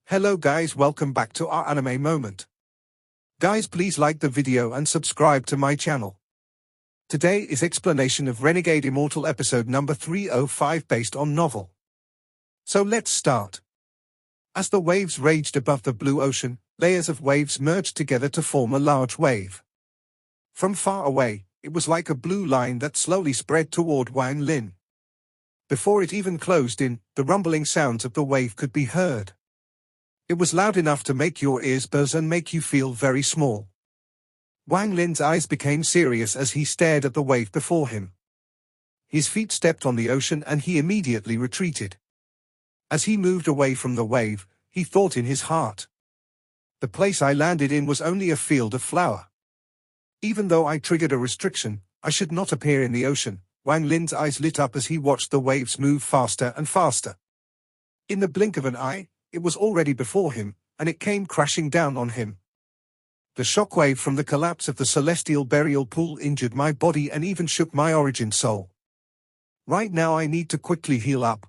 Hello guys, welcome back to our anime moment. Guys, please like the video and subscribe to my channel. Today is explanation of Renegade Immortal episode number 305 based on novel. So let's start. As the waves raged above the blue ocean, layers of waves merged together to form a large wave. From far away, it was like a blue line that slowly spread toward Wang Lin. Before it even closed in, the rumbling sounds of the wave could be heard. It was loud enough to make your ears buzz and make you feel very small. Wang Lin's eyes became serious as he stared at the wave before him. His feet stepped on the ocean and he immediately retreated. As he moved away from the wave, he thought in his heart. The place I landed in was only a field of flour. Even though I triggered a restriction, I should not appear in the ocean. Wang Lin's eyes lit up as he watched the waves move faster and faster. In the blink of an eye, it was already before him, and it came crashing down on him. The shockwave from the collapse of the celestial burial pool injured my body and even shook my origin soul. Right now I need to quickly heal up.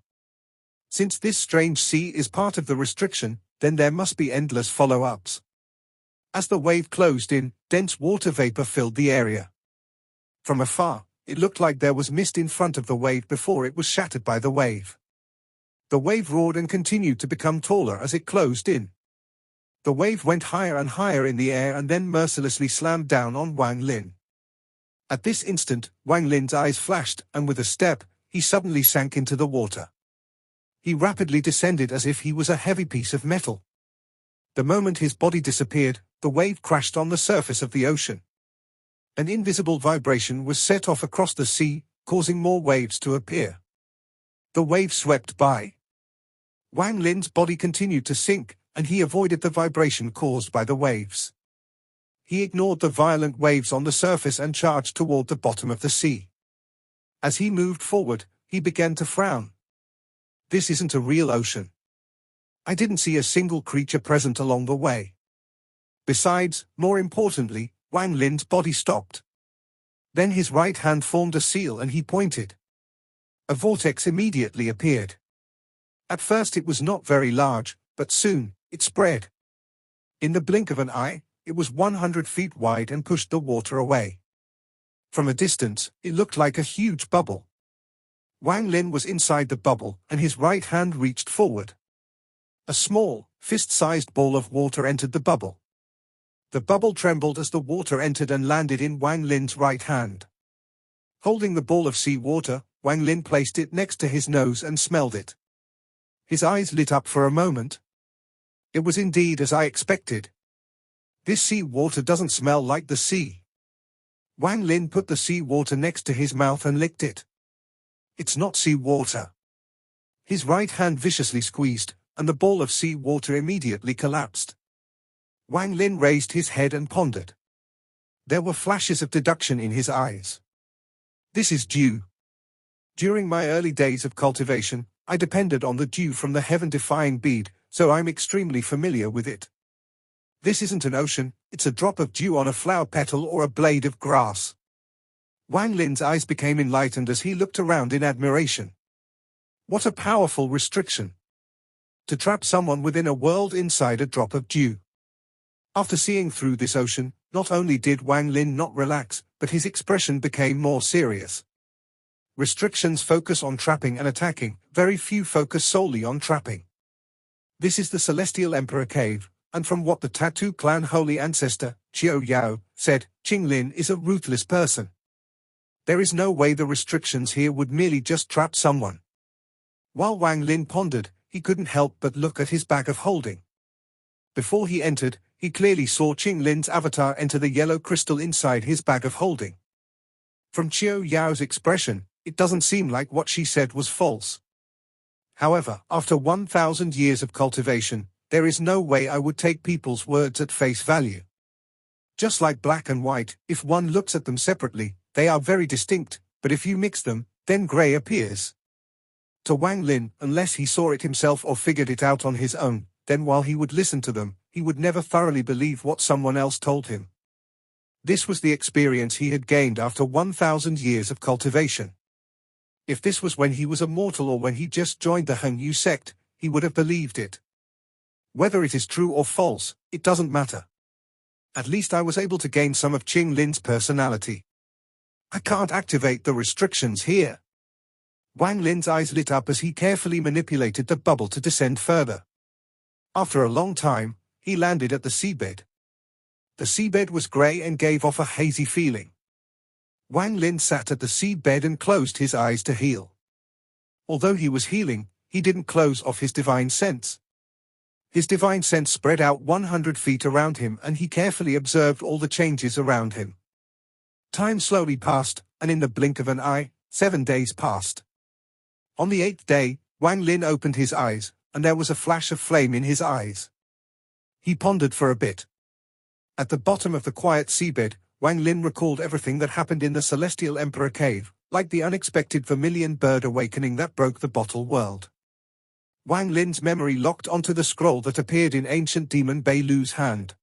Since this strange sea is part of the restriction, then there must be endless follow-ups. As the wave closed in, dense water vapor filled the area. From afar, it looked like there was mist in front of the wave before it was shattered by the wave. The wave roared and continued to become taller as it closed in. The wave went higher and higher in the air and then mercilessly slammed down on Wang Lin. At this instant, Wang Lin's eyes flashed, and with a step, he suddenly sank into the water. He rapidly descended as if he was a heavy piece of metal. The moment his body disappeared, the wave crashed on the surface of the ocean. An invisible vibration was set off across the sea, causing more waves to appear. The wave swept by. Wang Lin's body continued to sink, and he avoided the vibration caused by the waves. He ignored the violent waves on the surface and charged toward the bottom of the sea. As he moved forward, he began to frown. This isn't a real ocean. I didn't see a single creature present along the way. Besides, more importantly, Wang Lin's body stopped. Then his right hand formed a seal and he pointed. A vortex immediately appeared. At first it was not very large, but soon, it spread. In the blink of an eye, it was 100 feet wide and pushed the water away. From a distance, it looked like a huge bubble. Wang Lin was inside the bubble, and his right hand reached forward. A small, fist-sized ball of water entered the bubble. The bubble trembled as the water entered and landed in Wang Lin's right hand. Holding the ball of sea water, Wang Lin placed it next to his nose and smelled it. His eyes lit up for a moment. It was indeed as I expected. This sea water doesn't smell like the sea. Wang Lin put the sea water next to his mouth and licked it. It's not sea water. His right hand viciously squeezed, and the ball of sea water immediately collapsed. Wang Lin raised his head and pondered. There were flashes of deduction in his eyes. This is dew. During my early days of cultivation, I depended on the dew from the heaven-defying bead, so I'm extremely familiar with it. This isn't an ocean, it's a drop of dew on a flower petal or a blade of grass. Wang Lin's eyes became enlightened as he looked around in admiration. What a powerful restriction! To trap someone within a world inside a drop of dew. After seeing through this ocean, not only did Wang Lin not relax, but his expression became more serious. Restrictions focus on trapping and attacking, very few focus solely on trapping. This is the Celestial Emperor Cave, and from what the Tattoo Clan Holy Ancestor, Qiao Yao, said, Qing Lin is a ruthless person. There is no way the restrictions here would merely just trap someone. While Wang Lin pondered, he couldn't help but look at his bag of holding. Before he entered, he clearly saw Qing Lin's avatar enter the yellow crystal inside his bag of holding. From Qiao Yao's expression, it doesn't seem like what she said was false. However, after 1,000 years of cultivation, there is no way I would take people's words at face value. Just like black and white, if one looks at them separately, they are very distinct, but if you mix them, then grey appears. To Wang Lin, unless he saw it himself or figured it out on his own, then while he would listen to them, he would never thoroughly believe what someone else told him. This was the experience he had gained after 1,000 years of cultivation. If this was when he was a mortal or when he just joined the Heng Yu sect, he would have believed it. Whether it is true or false, it doesn't matter. At least I was able to gain some of Qing Lin's personality. I can't activate the restrictions here. Wang Lin's eyes lit up as he carefully manipulated the bubble to descend further. After a long time, he landed at the seabed. The seabed was grey and gave off a hazy feeling. Wang Lin sat at the seabed and closed his eyes to heal. Although he was healing, he didn't close off his divine sense. His divine sense spread out 100 feet around him and he carefully observed all the changes around him. Time slowly passed, and in the blink of an eye, 7 days passed. On the 8th day, Wang Lin opened his eyes, and there was a flash of flame in his eyes. He pondered for a bit. At the bottom of the quiet seabed, Wang Lin recalled everything that happened in the Celestial Emperor Cave, like the unexpected vermilion bird awakening that broke the bottle world. Wang Lin's memory locked onto the scroll that appeared in ancient demon Bei Lu's hand.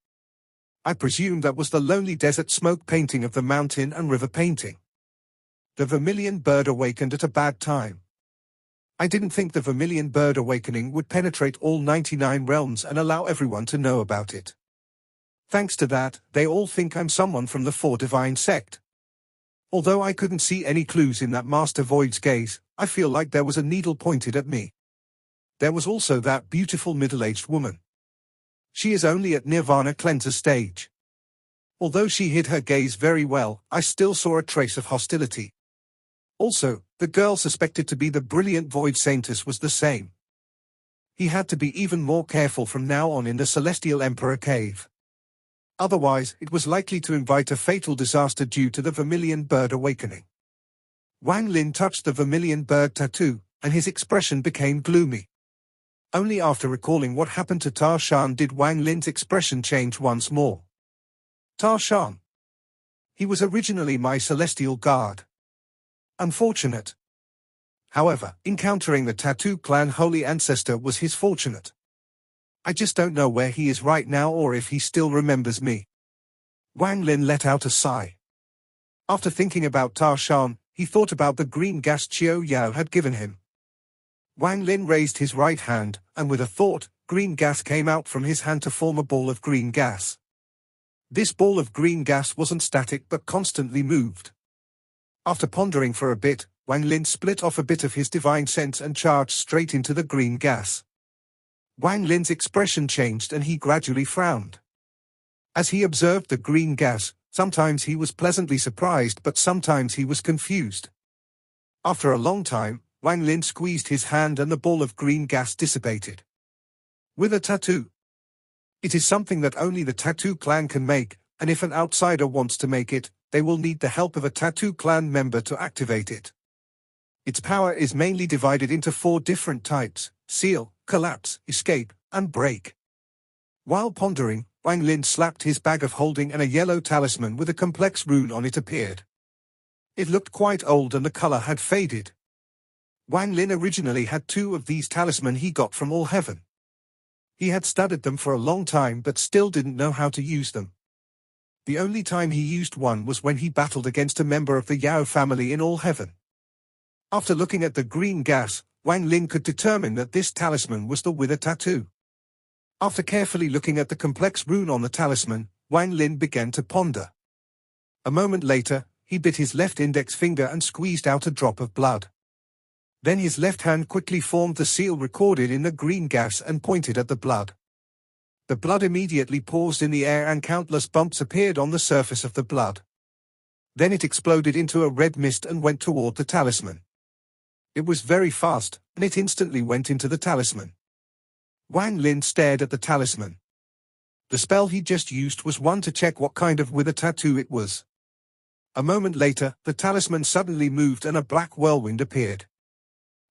I presume that was the lonely desert smoke painting of the mountain and river painting. The vermilion bird awakened at a bad time. I didn't think the vermilion bird awakening would penetrate all 99 realms and allow everyone to know about it. Thanks to that, they all think I'm someone from the Four Divine sect. Although I couldn't see any clues in that Master Void's gaze, I feel like there was a needle pointed at me. There was also that beautiful middle-aged woman. She is only at Nirvana cleanser stage. Although she hid her gaze very well, I still saw a trace of hostility. Also, the girl suspected to be the brilliant Void Saintess was the same. He had to be even more careful from now on in the Celestial Emperor Cave. Otherwise, it was likely to invite a fatal disaster due to the vermilion bird awakening. Wang Lin touched the vermilion bird tattoo, and his expression became gloomy. Only after recalling what happened to Tar Shan did Wang Lin's expression change once more. Tar Shan. He was originally my celestial guard. Unfortunate. However, encountering the Tattoo Clan Holy Ancestor was his fortunate. I just don't know where he is right now or if he still remembers me. Wang Lin let out a sigh. After thinking about Tar Shan, he thought about the green gas Qiao Yao had given him. Wang Lin raised his right hand, and with a thought, green gas came out from his hand to form a ball of green gas. This ball of green gas wasn't static but constantly moved. After pondering for a bit, Wang Lin split off a bit of his divine sense and charged straight into the green gas. Wang Lin's expression changed and he gradually frowned. As he observed the green gas, sometimes he was pleasantly surprised but sometimes he was confused. After a long time, Wang Lin squeezed his hand and the ball of green gas dissipated. With a tattoo. It is something that only the Tattoo Clan can make, and if an outsider wants to make it, they will need the help of a Tattoo Clan member to activate it. Its power is mainly divided into 4 different types: seal, collapse, escape, and break. While pondering, Wang Lin slapped his bag of holding and a yellow talisman with a complex rune on it appeared. It looked quite old and the color had faded. Wang Lin originally had 2 of these talismans he got from All Heaven. He had studied them for a long time but still didn't know how to use them. The only time he used one was when he battled against a member of the Yao family in All Heaven. After looking at the green gas, Wang Lin could determine that this talisman was the Wither Tattoo. After carefully looking at the complex rune on the talisman, Wang Lin began to ponder. A moment later, he bit his left index finger and squeezed out a drop of blood. Then his left hand quickly formed the seal recorded in the green gas and pointed at the blood. The blood immediately paused in the air and countless bumps appeared on the surface of the blood. Then it exploded into a red mist and went toward the talisman. It was very fast, and it instantly went into the talisman. Wang Lin stared at the talisman. The spell he just used was one to check what kind of Wither tattoo it was. A moment later, the talisman suddenly moved and a black whirlwind appeared.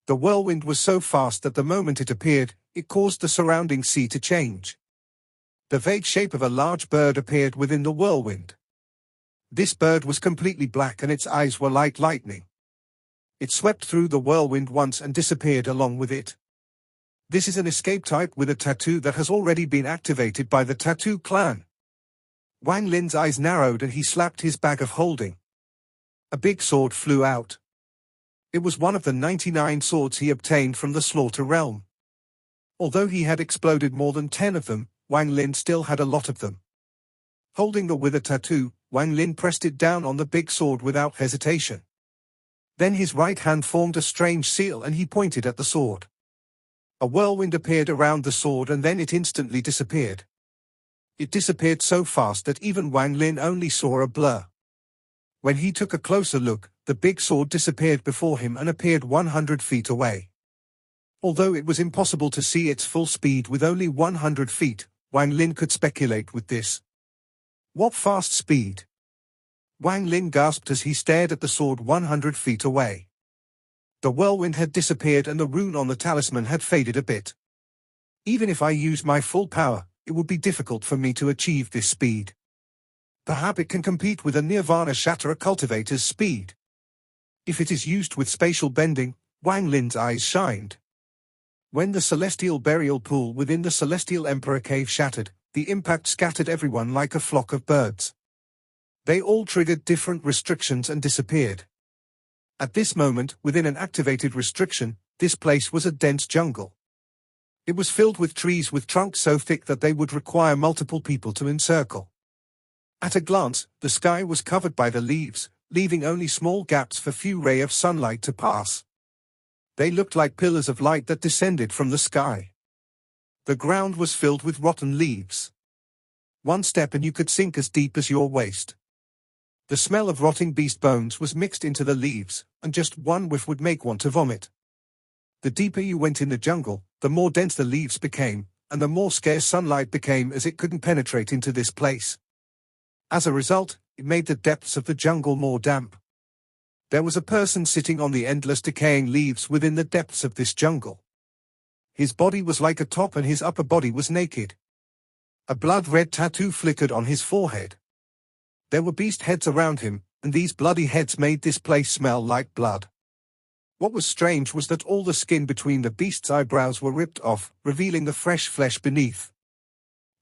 The whirlwind was so fast that the moment it appeared, it caused the surrounding sea to change. The vague shape of a large bird appeared within the whirlwind. This bird was completely black and its eyes were like lightning. It swept through the whirlwind once and disappeared along with it. This is an escape type with a tattoo that has already been activated by the Tattoo Clan. Wang Lin's eyes narrowed and he slapped his bag of holding. A big sword flew out. It was one of the 99 swords he obtained from the Slaughter Realm. Although he had exploded more than 10 of them, Wang Lin still had a lot of them. Holding the wither tattoo, Wang Lin pressed it down on the big sword without hesitation. Then his right hand formed a strange seal and he pointed at the sword. A whirlwind appeared around the sword and then it instantly disappeared. It disappeared so fast that even Wang Lin only saw a blur. When he took a closer look, the big sword disappeared before him and appeared 100 feet away. Although it was impossible to see its full speed with only 100 feet, Wang Lin could speculate with this. What fast speed? Wang Lin gasped as he stared at the sword 100 feet away. The whirlwind had disappeared and the rune on the talisman had faded a bit. Even if I used my full power, it would be difficult for me to achieve this speed. Perhaps it can compete with a Nirvana Shatterer cultivator's speed. If it is used with spatial bending, Wang Lin's eyes shined. When the celestial burial pool within the Celestial Emperor cave shattered, the impact scattered everyone like a flock of birds. They all triggered different restrictions and disappeared. At this moment, within an activated restriction, this place was a dense jungle. It was filled with trees with trunks so thick that they would require multiple people to encircle. At a glance, the sky was covered by the leaves, leaving only small gaps for few rays of sunlight to pass. They looked like pillars of light that descended from the sky. The ground was filled with rotten leaves. One step and you could sink as deep as your waist. The smell of rotting beast bones was mixed into the leaves, and just one whiff would make one to vomit. The deeper you went in the jungle, the more dense the leaves became, and the more scarce sunlight became as it couldn't penetrate into this place. As a result, it made the depths of the jungle more damp. There was a person sitting on the endless decaying leaves within the depths of this jungle. His body was like a top and his upper body was naked. A blood-red tattoo flickered on his forehead. There were beast heads around him, and these bloody heads made this place smell like blood. What was strange was that all the skin between the beast's eyebrows were ripped off, revealing the fresh flesh beneath.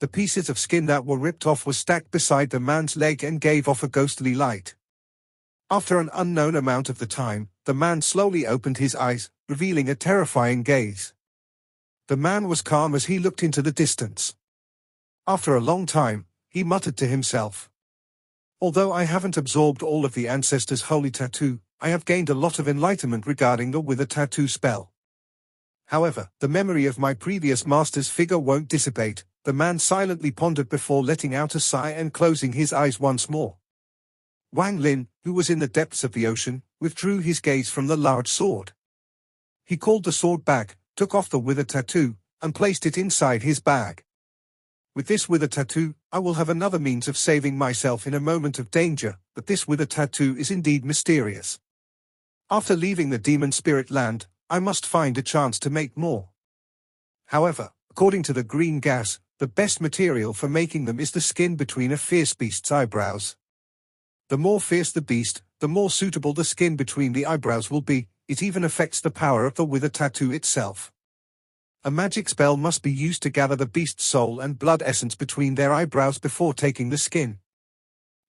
The pieces of skin that were ripped off were stacked beside the man's leg and gave off a ghostly light. After an unknown amount of the time, the man slowly opened his eyes, revealing a terrifying gaze. The man was calm as he looked into the distance. After a long time, he muttered to himself. Although I haven't absorbed all of the ancestors' holy tattoo, I have gained a lot of enlightenment regarding the wither tattoo spell. However, the memory of my previous master's figure won't dissipate. The man silently pondered before letting out a sigh and closing his eyes once more. Wang Lin, who was in the depths of the ocean, withdrew his gaze from the large sword. He called the sword back, took off the wither tattoo, and placed it inside his bag. With this wither tattoo, I will have another means of saving myself in a moment of danger, but this wither tattoo is indeed mysterious. After leaving the demon spirit land, I must find a chance to make more. However, according to the green gas, the best material for making them is the skin between a fierce beast's eyebrows. The more fierce the beast, the more suitable the skin between the eyebrows will be. It even affects the power of the wither tattoo itself. A magic spell must be used to gather the beast's soul and blood essence between their eyebrows before taking the skin.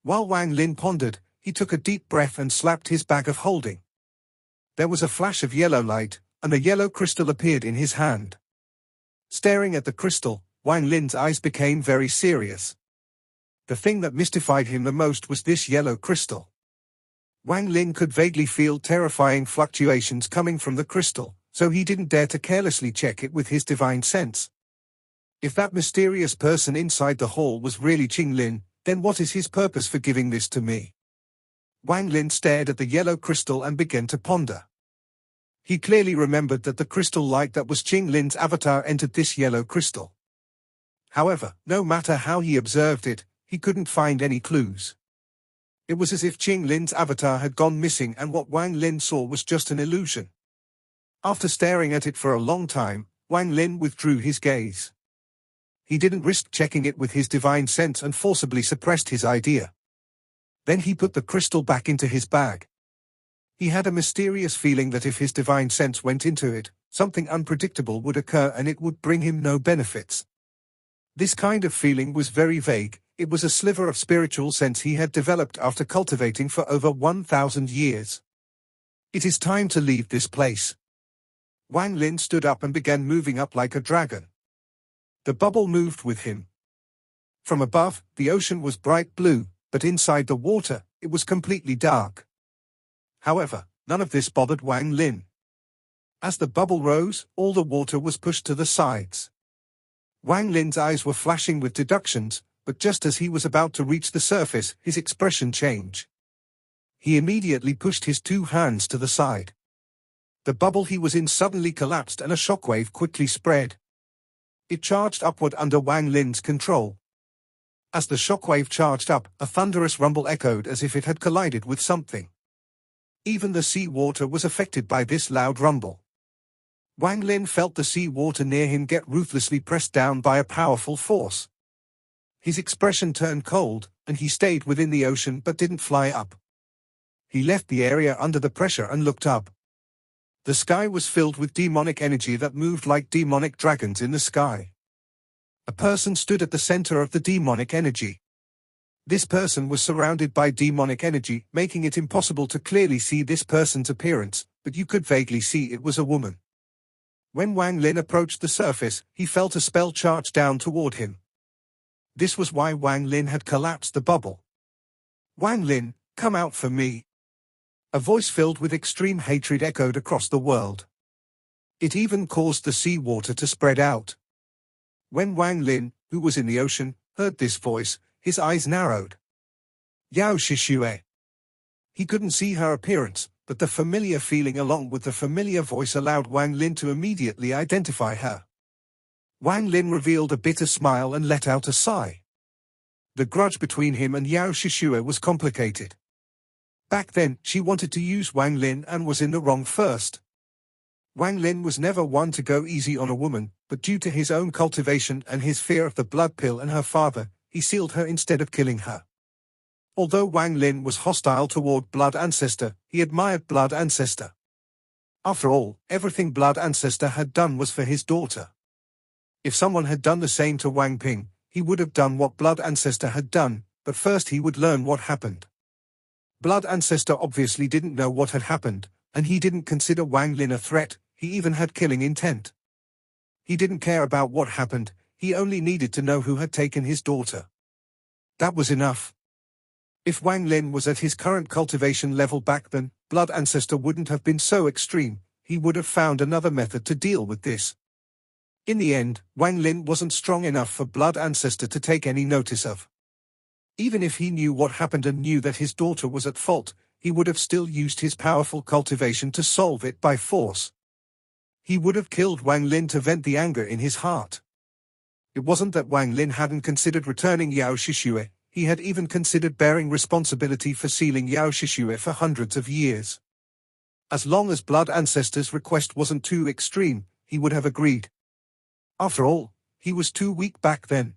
While Wang Lin pondered, he took a deep breath and slapped his bag of holding. There was a flash of yellow light, and a yellow crystal appeared in his hand. Staring at the crystal, Wang Lin's eyes became very serious. The thing that mystified him the most was this yellow crystal. Wang Lin could vaguely feel terrifying fluctuations coming from the crystal, so he didn't dare to carelessly check it with his divine sense. If that mysterious person inside the hall was really Qing Lin, then what is his purpose for giving this to me? Wang Lin stared at the yellow crystal and began to ponder. He clearly remembered that the crystal light that was Qing Lin's avatar entered this yellow crystal. However, no matter how he observed it, he couldn't find any clues. It was as if Qing Lin's avatar had gone missing and what Wang Lin saw was just an illusion. After staring at it for a long time, Wang Lin withdrew his gaze. He didn't risk checking it with his divine sense and forcibly suppressed his idea. Then he put the crystal back into his bag. He had a mysterious feeling that if his divine sense went into it, something unpredictable would occur and it would bring him no benefits. This kind of feeling was very vague. It was a sliver of spiritual sense he had developed after cultivating for over 1,000 years. It is time to leave this place. Wang Lin stood up and began moving up like a dragon. The bubble moved with him. From above, the ocean was bright blue, but inside the water, it was completely dark. However, none of this bothered Wang Lin. As the bubble rose, all the water was pushed to the sides. Wang Lin's eyes were flashing with deductions, but just as he was about to reach the surface, his expression changed. He immediately pushed his two hands to the side. The bubble he was in suddenly collapsed and a shockwave quickly spread. It charged upward under Wang Lin's control. As the shockwave charged up, a thunderous rumble echoed as if it had collided with something. Even the sea water was affected by this loud rumble. Wang Lin felt the sea water near him get ruthlessly pressed down by a powerful force. His expression turned cold, and he stayed within the ocean but didn't fly up. He left the area under the pressure and looked up. The sky was filled with demonic energy that moved like demonic dragons in the sky. A person stood at the center of the demonic energy. This person was surrounded by demonic energy, making it impossible to clearly see this person's appearance, but you could vaguely see it was a woman. When Wang Lin approached the surface, he felt a spell charge down toward him. This was why Wang Lin had collapsed the bubble. "Wang Lin, come out for me." A voice filled with extreme hatred echoed across the world. It even caused the sea water to spread out. When Wang Lin, who was in the ocean, heard this voice, his eyes narrowed. Yao Shishue. He couldn't see her appearance, but the familiar feeling along with the familiar voice allowed Wang Lin to immediately identify her. Wang Lin revealed a bitter smile and let out a sigh. The grudge between him and Yao Shishue was complicated. Back then, she wanted to use Wang Lin and was in the wrong first. Wang Lin was never one to go easy on a woman, but due to his own cultivation and his fear of the blood pill and her father, he sealed her instead of killing her. Although Wang Lin was hostile toward Blood Ancestor, he admired Blood Ancestor. After all, everything Blood Ancestor had done was for his daughter. If someone had done the same to Wang Ping, he would have done what Blood Ancestor had done, but first he would learn what happened. Blood Ancestor obviously didn't know what had happened, and he didn't consider Wang Lin a threat, he even had killing intent. He didn't care about what happened, he only needed to know who had taken his daughter. That was enough. If Wang Lin was at his current cultivation level back then, Blood Ancestor wouldn't have been so extreme, he would have found another method to deal with this. In the end, Wang Lin wasn't strong enough for Blood Ancestor to take any notice of. Even if he knew what happened and knew that his daughter was at fault, he would have still used his powerful cultivation to solve it by force. He would have killed Wang Lin to vent the anger in his heart. It wasn't that Wang Lin hadn't considered returning Yao Shishue, he had even considered bearing responsibility for sealing Yao Shishue for hundreds of years. As long as Blood Ancestor's request wasn't too extreme, he would have agreed. After all, he was too weak back then.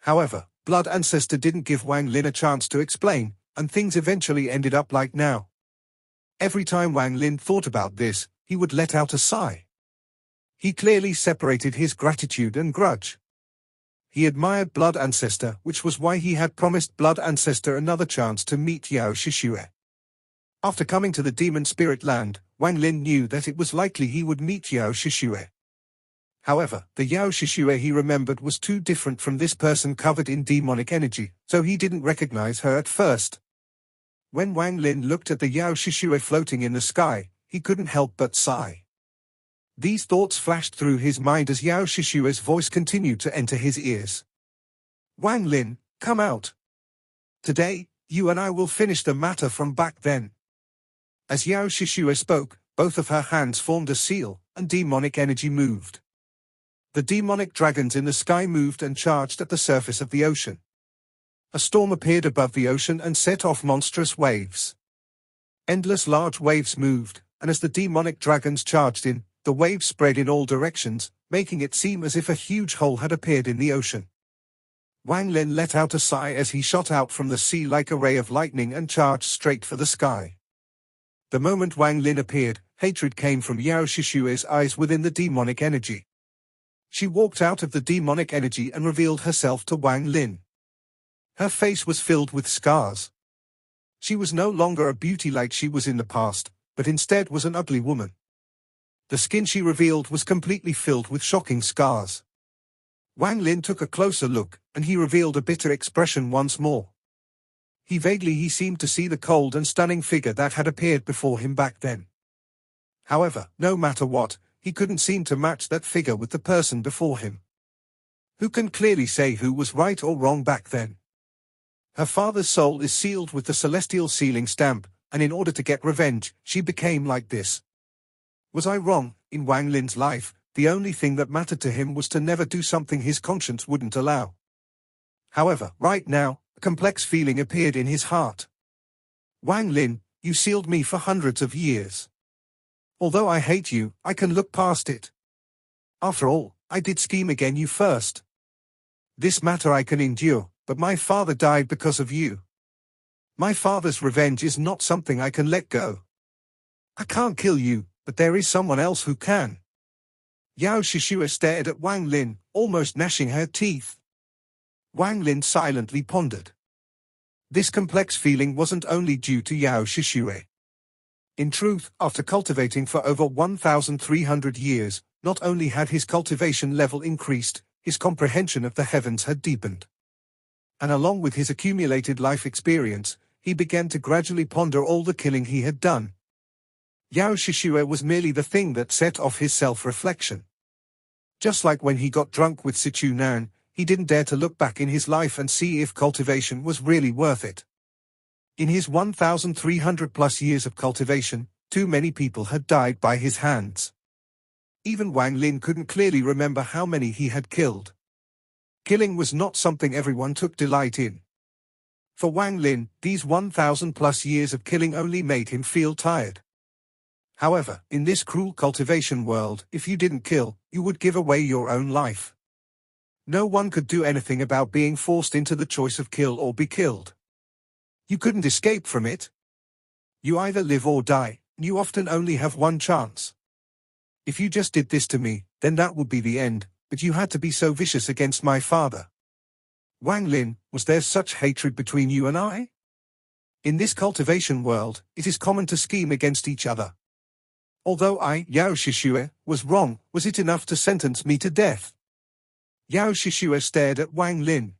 However, Blood Ancestor didn't give Wang Lin a chance to explain, and things eventually ended up like now. Every time Wang Lin thought about this, he would let out a sigh. He clearly separated his gratitude and grudge. He admired Blood Ancestor, which was why he had promised Blood Ancestor another chance to meet Yao Shishue. After coming to the Demon Spirit Land, Wang Lin knew that it was likely he would meet Yao Shishue. However, the Yao Shishue he remembered was too different from this person covered in demonic energy, so he didn't recognize her at first. When Wang Lin looked at the Yao Shishue floating in the sky, he couldn't help but sigh. These thoughts flashed through his mind as Yao Shishue's voice continued to enter his ears. Wang Lin, come out. Today, you and I will finish the matter from back then. As Yao Shishue spoke, both of her hands formed a seal, and demonic energy moved. The demonic dragons in the sky moved and charged at the surface of the ocean. A storm appeared above the ocean and set off monstrous waves. Endless large waves moved, and as the demonic dragons charged in, the waves spread in all directions, making it seem as if a huge hole had appeared in the ocean. Wang Lin let out a sigh as he shot out from the sea like a ray of lightning and charged straight for the sky. The moment Wang Lin appeared, hatred came from Yao Shishue's eyes within the demonic energy. She walked out of the demonic energy and revealed herself to Wang Lin. Her face was filled with scars. She was no longer a beauty like she was in the past, but instead was an ugly woman. The skin she revealed was completely filled with shocking scars. Wang Lin took a closer look, and he revealed a bitter expression once more. He seemed to see the cold and stunning figure that had appeared before him back then. However, no matter what, he couldn't seem to match that figure with the person before him. Who can clearly say who was right or wrong back then? Her father's soul is sealed with the celestial sealing stamp, and in order to get revenge, she became like this. Was I wrong? In Wang Lin's life, the only thing that mattered to him was to never do something his conscience wouldn't allow. However, right now, a complex feeling appeared in his heart. Wang Lin, you sealed me for hundreds of years. Although I hate you, I can look past it. After all, I did scheme against you first. This matter I can endure, but my father died because of you. My father's revenge is not something I can let go. I can't kill you, but there is someone else who can. Yao Shishua stared at Wang Lin, almost gnashing her teeth. Wang Lin silently pondered. This complex feeling wasn't only due to Yao Shishua. In truth, after cultivating for over 1,300 years, not only had his cultivation level increased, his comprehension of the heavens had deepened. And along with his accumulated life experience, he began to gradually ponder all the killing he had done. Yao Shishua was merely the thing that set off his self-reflection. Just like when he got drunk with Sichu Nan, he didn't dare to look back in his life and see if cultivation was really worth it. In his 1,300 plus years of cultivation, too many people had died by his hands. Even Wang Lin couldn't clearly remember how many he had killed. Killing was not something everyone took delight in. For Wang Lin, these 1,000 plus years of killing only made him feel tired. However, in this cruel cultivation world, if you didn't kill, you would give away your own life. No one could do anything about being forced into the choice of kill or be killed. You couldn't escape from it. You either live or die, and you often only have one chance. If you just did this to me, then that would be the end, but you had to be so vicious against my father. Wang Lin, was there such hatred between you and I? In this cultivation world, it is common to scheme against each other. Although I, Yao Shishua, was wrong, was it enough to sentence me to death? Yao Shishua stared at Wang Lin.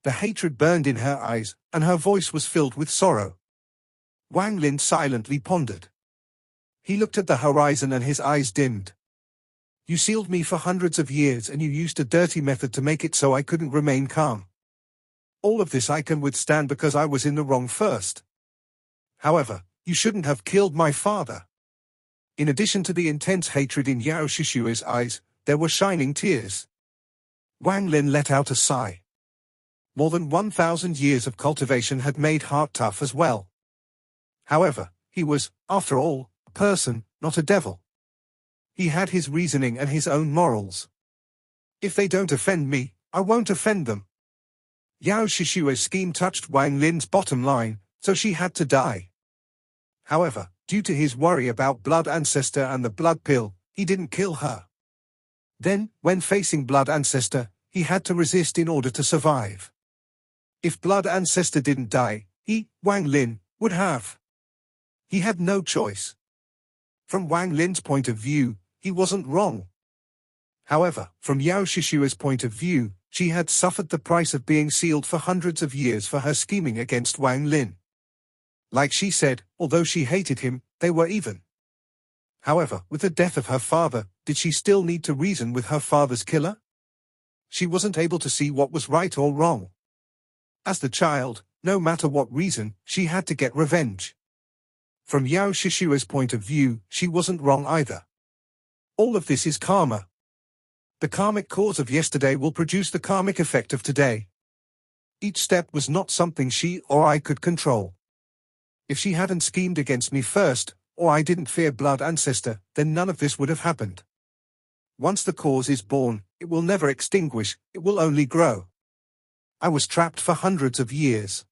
The hatred burned in her eyes, and her voice was filled with sorrow. Wang Lin silently pondered. He looked at the horizon and his eyes dimmed. You sealed me for hundreds of years and you used a dirty method to make it so I couldn't remain calm. All of this I can withstand because I was in the wrong first. However, you shouldn't have killed my father. In addition to the intense hatred in Yao Shishua's eyes, there were shining tears. Wang Lin let out a sigh. More than 1,000 years of cultivation had made heart tough as well. However, he was, after all, a person, not a devil. He had his reasoning and his own morals. If they don't offend me, I won't offend them. Yao Shishua's scheme touched Wang Lin's bottom line, so she had to die. However, due to his worry about Blood Ancestor and the Blood Pill, he didn't kill her. Then, when facing Blood Ancestor, he had to resist in order to survive. If Blood Ancestor didn't die, he, Wang Lin, would have. He had no choice. From Wang Lin's point of view, he wasn't wrong. However, from Yao Shishua's point of view, she had suffered the price of being sealed for hundreds of years for her scheming against Wang Lin. Like she said, although she hated him, they were even. However, with the death of her father, did she still need to reason with her father's killer? She wasn't able to see what was right or wrong. As the child, no matter what reason, she had to get revenge. From Yao Shishua's point of view, she wasn't wrong either. All of this is karma. The karmic cause of yesterday will produce the karmic effect of today. Each step was not something she or I could control. If she hadn't schemed against me first, or I didn't fear Blood Ancestor, then none of this would have happened. Once the cause is born, it will never extinguish, it will only grow. I was trapped for hundreds of years.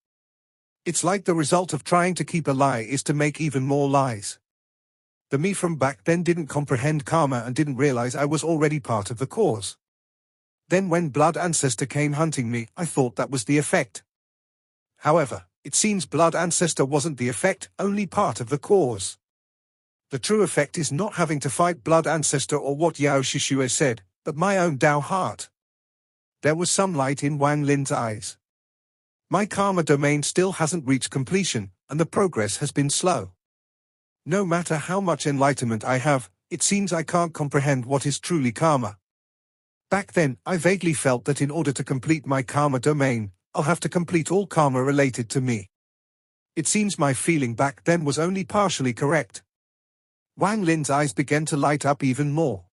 It's like the result of trying to keep a lie is to make even more lies. The me from back then didn't comprehend karma and didn't realize I was already part of the cause. Then when Blood Ancestor came hunting me, I thought that was the effect. However, it seems Blood Ancestor wasn't the effect, only part of the cause. The true effect is not having to fight blood ancestor or what Yao Shishue said, but my own Tao heart. There was some light in Wang Lin's eyes. My karma domain still hasn't reached completion, and the progress has been slow. No matter how much enlightenment I have, it seems I can't comprehend what is truly karma. Back then, I vaguely felt that in order to complete my karma domain, I'll have to complete all karma related to me. It seems my feeling back then was only partially correct. Wang Lin's eyes began to light up even more.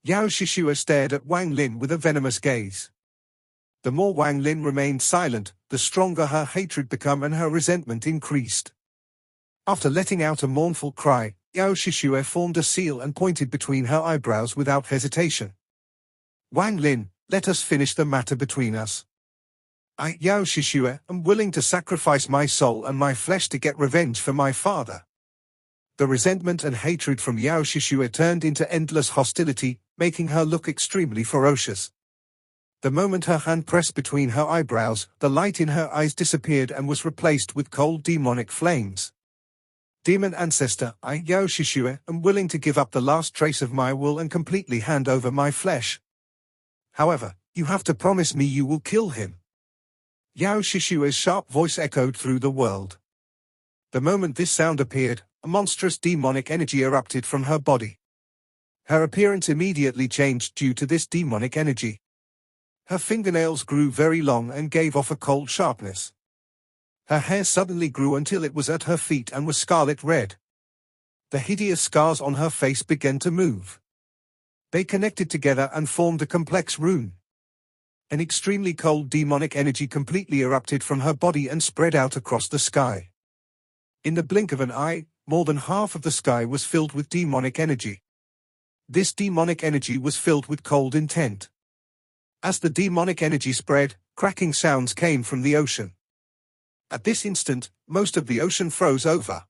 Yao Shishue stared at Wang Lin with a venomous gaze. The more Wang Lin remained silent, the stronger her hatred became and her resentment increased. After letting out a mournful cry, Yao Shishue formed a seal and pointed between her eyebrows without hesitation. Wang Lin, let us finish the matter between us. I, Yao Shishue, am willing to sacrifice my soul and my flesh to get revenge for my father. The resentment and hatred from Yao Shishue turned into endless hostility, making her look extremely ferocious. The moment her hand pressed between her eyebrows, the light in her eyes disappeared and was replaced with cold demonic flames. Demon ancestor, I, Yao Shishue, am willing to give up the last trace of my will and completely hand over my flesh. However, you have to promise me you will kill him. Yao Shishue's sharp voice echoed through the world. The moment this sound appeared, a monstrous demonic energy erupted from her body. Her appearance immediately changed due to this demonic energy. Her fingernails grew very long and gave off a cold sharpness. Her hair suddenly grew until it was at her feet and was scarlet red. The hideous scars on her face began to move. They connected together and formed a complex rune. An extremely cold demonic energy completely erupted from her body and spread out across the sky. In the blink of an eye, more than half of the sky was filled with demonic energy. This demonic energy was filled with cold intent. As the demonic energy spread, cracking sounds came from the ocean. At this instant, most of the ocean froze over.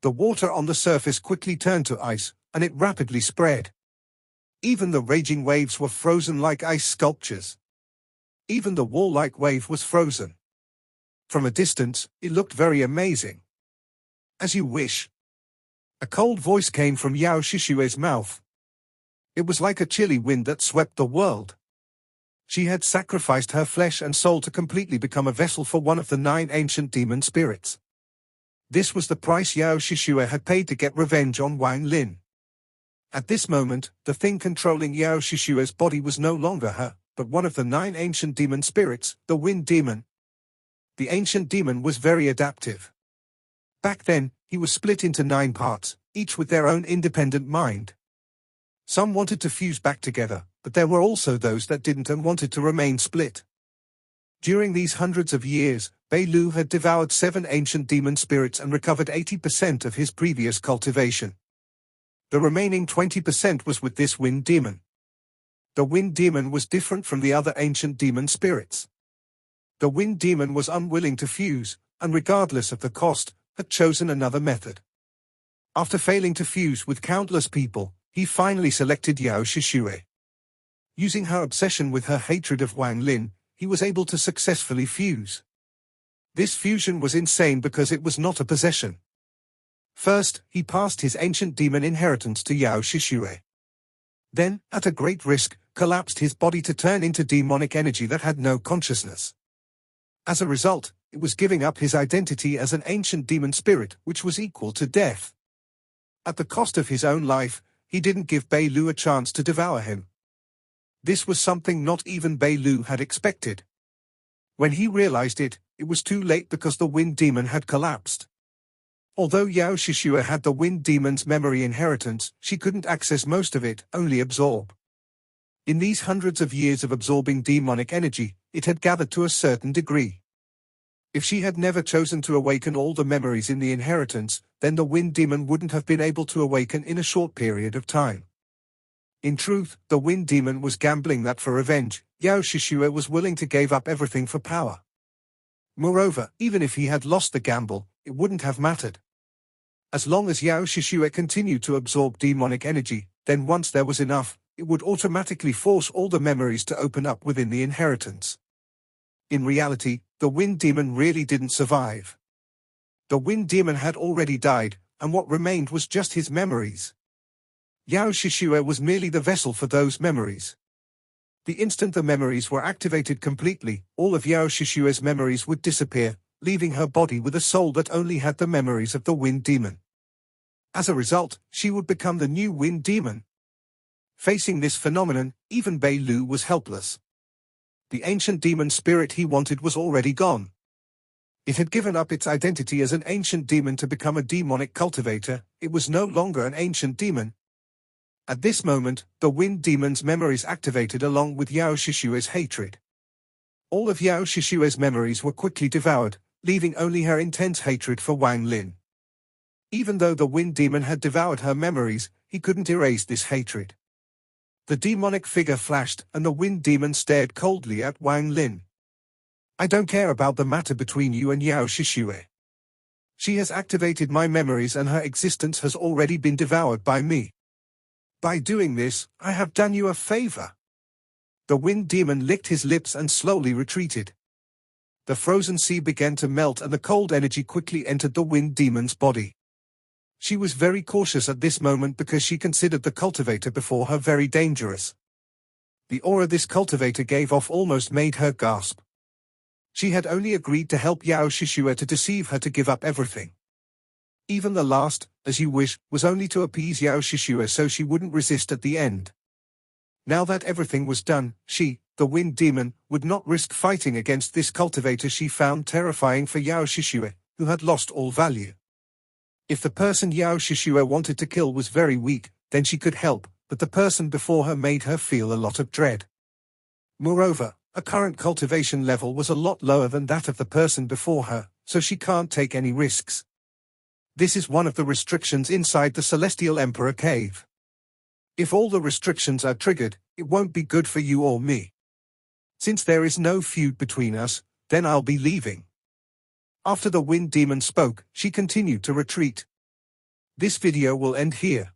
The water on the surface quickly turned to ice, and it rapidly spread. Even the raging waves were frozen like ice sculptures. Even the wall-like wave was frozen. From a distance, it looked very amazing. As you wish. A cold voice came from Yao Shishue's mouth. It was like a chilly wind that swept the world. She had sacrificed her flesh and soul to completely become a vessel for one of the 9 ancient demon spirits. This was the price Yao Shishue had paid to get revenge on Wang Lin. At this moment, the thing controlling Yao Shishue's body was no longer her, but one of the 9 ancient demon spirits, the wind demon. The ancient demon was very adaptive. Back then, he was split into 9 parts, each with their own independent mind. Some wanted to fuse back together, but there were also those that didn't and wanted to remain split. During these hundreds of years, Bei Lu had devoured 7 ancient demon spirits and recovered 80% of his previous cultivation. The remaining 20% was with this wind demon. The wind demon was different from the other ancient demon spirits. The wind demon was unwilling to fuse, and regardless of the cost, had chosen another method. After failing to fuse with countless people, he finally selected Yao Shishue. Using her obsession with her hatred of Wang Lin, he was able to successfully fuse. This fusion was insane because it was not a possession. First, he passed his ancient demon inheritance to Yao Shishue. Then, at a great risk, collapsed his body to turn into demonic energy that had no consciousness. As a result, it was giving up his identity as an ancient demon spirit, which was equal to death. At the cost of his own life, he didn't give Bei Lu a chance to devour him. This was something not even Bei Lu had expected. When he realized it, it was too late because the wind demon had collapsed. Although Yao Shishue had the wind demon's memory inheritance, she couldn't access most of it, only absorb. In these hundreds of years of absorbing demonic energy, it had gathered to a certain degree. If she had never chosen to awaken all the memories in the inheritance, then the wind demon wouldn't have been able to awaken in a short period of time. In truth, the wind demon was gambling that for revenge, Yao Shishue was willing to give up everything for power. Moreover, even if he had lost the gamble, it wouldn't have mattered. As long as Yao Shishue continued to absorb demonic energy, then once there was enough, it would automatically force all the memories to open up within the inheritance. In reality, the wind demon really didn't survive. The wind demon had already died, and what remained was just his memories. Yao Shishue was merely the vessel for those memories. The instant the memories were activated completely, all of Yao Shishue's memories would disappear, leaving her body with a soul that only had the memories of the Wind Demon. As a result, she would become the new Wind Demon. Facing this phenomenon, even Bei Lu was helpless. The ancient demon spirit he wanted was already gone. It had given up its identity as an ancient demon to become a demonic cultivator. It was no longer an ancient demon. At this moment, the Wind Demon's memories activated along with Yao Shishue's hatred. All of Yao Shishue's memories were quickly devoured, leaving only her intense hatred for Wang Lin. Even though the Wind Demon had devoured her memories, he couldn't erase this hatred. The demonic figure flashed, and the Wind Demon stared coldly at Wang Lin. I don't care about the matter between you and Yao Shishue. She has activated my memories and her existence has already been devoured by me. By doing this, I have done you a favor. The Wind Demon licked his lips and slowly retreated. The frozen sea began to melt and the cold energy quickly entered the Wind Demon's body. She was very cautious at this moment because she considered the cultivator before her very dangerous. The aura this cultivator gave off almost made her gasp. She had only agreed to help Yao Shishue to deceive her to give up everything. Even the last, as you wish, was only to appease Yao Shishue so she wouldn't resist at the end. Now that everything was done, she, the Wind Demon, would not risk fighting against this cultivator she found terrifying for Yao Shishue, who had lost all value. If the person Yao Shishue wanted to kill was very weak, then she could help, but the person before her made her feel a lot of dread. Moreover, her current cultivation level was a lot lower than that of the person before her, so she can't take any risks. This is one of the restrictions inside the Celestial Emperor Cave. If all the restrictions are triggered, it won't be good for you or me. Since there is no feud between us, then I'll be leaving. After the Wind Demon spoke, she continued to retreat. This video will end here.